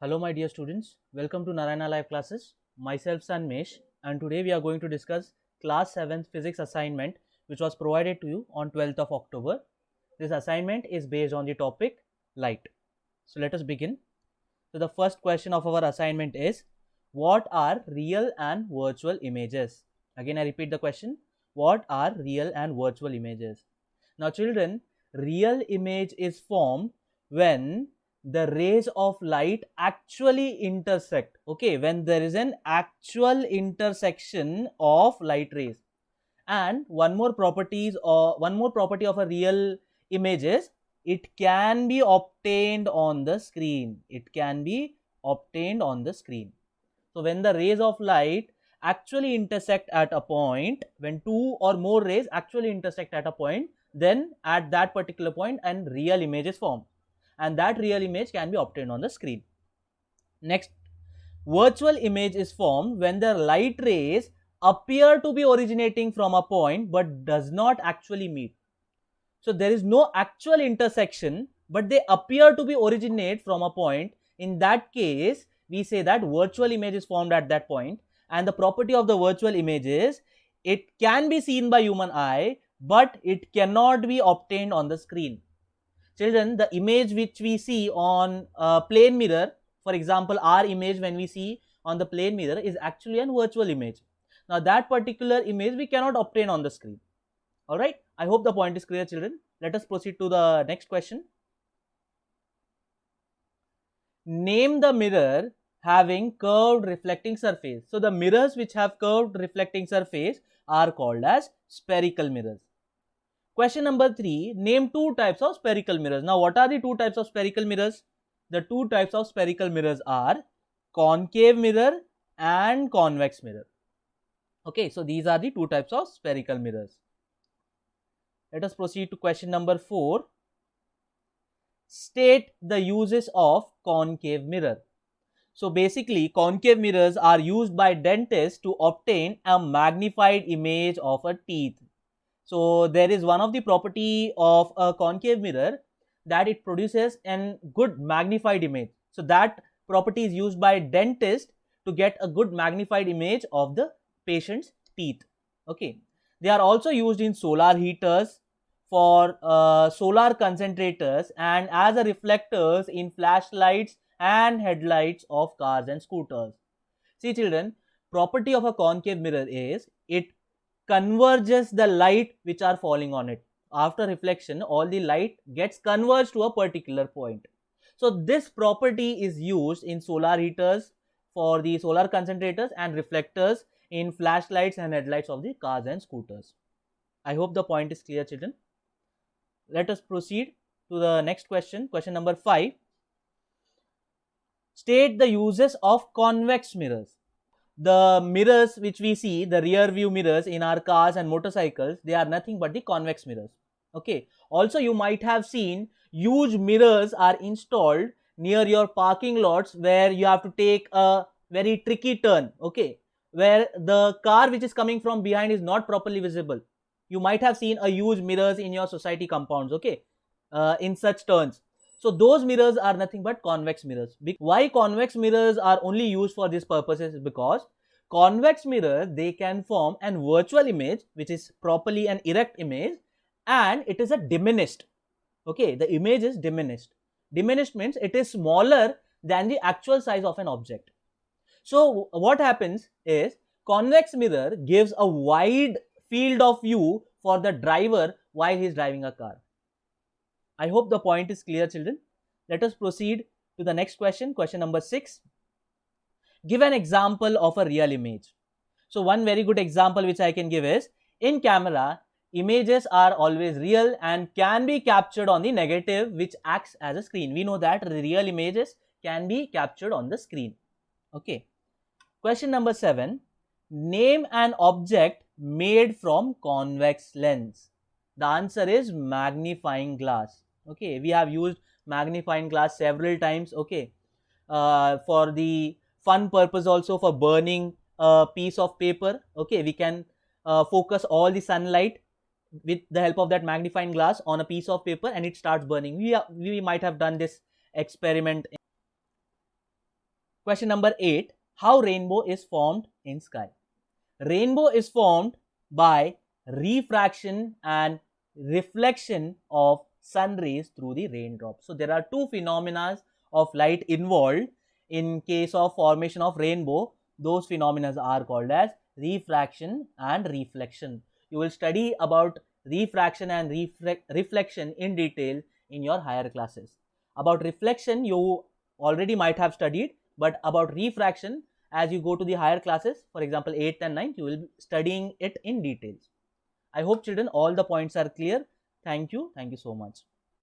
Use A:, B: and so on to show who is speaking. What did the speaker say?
A: Hello my dear students, welcome to Narayana Live classes. Myself Sanmesh, and today we are going to discuss class 7th physics assignment which was provided to you on 12th of October. This assignment is based on the topic light. So let us begin. So the first question of our assignment is, what are real and virtual images? Again I repeat the question, what are real and virtual images? Now children, real image is formed when the rays of light actually intersect. Okay, when there is an actual intersection of light rays. And one more property of a real image is it can be obtained on the screen. It can be obtained on the screen. So when the rays of light actually intersect at a point, when two or more rays actually intersect at a point, then at that particular point an real image is formed, and that real image can be obtained on the screen. Next, virtual image is formed when the light rays appear to be originating from a point but does not actually meet. So there is no actual intersection, but they appear to be originate from a point. In that case, we say that virtual image is formed at that point, and the property of the virtual image is it can be seen by human eye, but it cannot be obtained on the screen. Children, the image which we see on a plane mirror, for example, our image when we see on the plane mirror is actually a virtual image. Now that particular image we cannot obtain on the screen. All right, I hope the point is clear, children. Let us proceed to the next question. Name the mirror having curved reflecting surface. So the mirrors which have curved reflecting surface are called as spherical mirrors. Question number 3, name two types of spherical mirrors. Now what are the two types of spherical mirrors? The two types of spherical mirrors are concave mirror and convex mirror. Okay, so these are the two types of spherical mirrors. Let us proceed to question number 4. State the uses of concave mirror. So basically, concave mirrors are used by dentists to obtain a magnified image of a teeth. So there is one of the property of a concave mirror that it produces a good magnified image. So that property is used by dentists to get a good magnified image of the patient's teeth. Okay, they are also used in solar heaters, for solar concentrators, and as a reflectors in flashlights and headlights of cars and scooters. See children, property of a concave mirror is it converges the light which are falling on it. After reflection, all the light gets converged to a particular point. So this property is used in solar heaters, for the solar concentrators, and reflectors in flashlights and headlights of the cars and scooters. I hope the point is clear, children. Let us proceed to the next question. Question number 5. State the uses of convex mirrors. The mirrors which we see, the rear view mirrors in our cars and motorcycles, they are nothing but the convex mirrors. Okay. Also, you might have seen huge mirrors are installed near your parking lots where you have to take a very tricky turn. Okay, where the car which is coming from behind is not properly visible. You might have seen a huge mirrors in your society compounds. Okay, in such turns. So those mirrors are nothing but convex mirrors. Why convex mirrors are only used for these purposes is because convex mirrors, they can form an virtual image which is properly an erect image, and it is a diminished. Okay, the image is diminished. Diminished means it is smaller than the actual size of an object. So what happens is convex mirror gives a wide field of view for the driver while he is driving a car. I hope the point is clear, children. Let us proceed to the next question. Question number 6. Give an example of a real image. So one very good example which I can give is, in camera, images are always real and can be captured on the negative which acts as a screen. We know that the real images can be captured on the screen. Okay. Question number 7. Name an object made from convex lens. The answer is magnifying glass. Okay, we have used magnifying glass several times. Okay, for the fun purpose also, for burning a piece of paper. Okay, we can focus all the sunlight with the help of that magnifying glass on a piece of paper and it starts burning. We might have done this experiment. Question number 8. How rainbow is formed in sky? Rainbow is formed by refraction and reflection of sun rays through the raindrops. So there are two phenomena of light involved in case of formation of rainbow. Those phenomena are called as refraction and reflection. You will study about refraction and reflection in detail in your higher classes. About reflection you already might have studied, but about refraction, as you go to the higher classes, for example 8th and 9th, you will be studying it in details. I hope children all the points are clear. Thank you so much.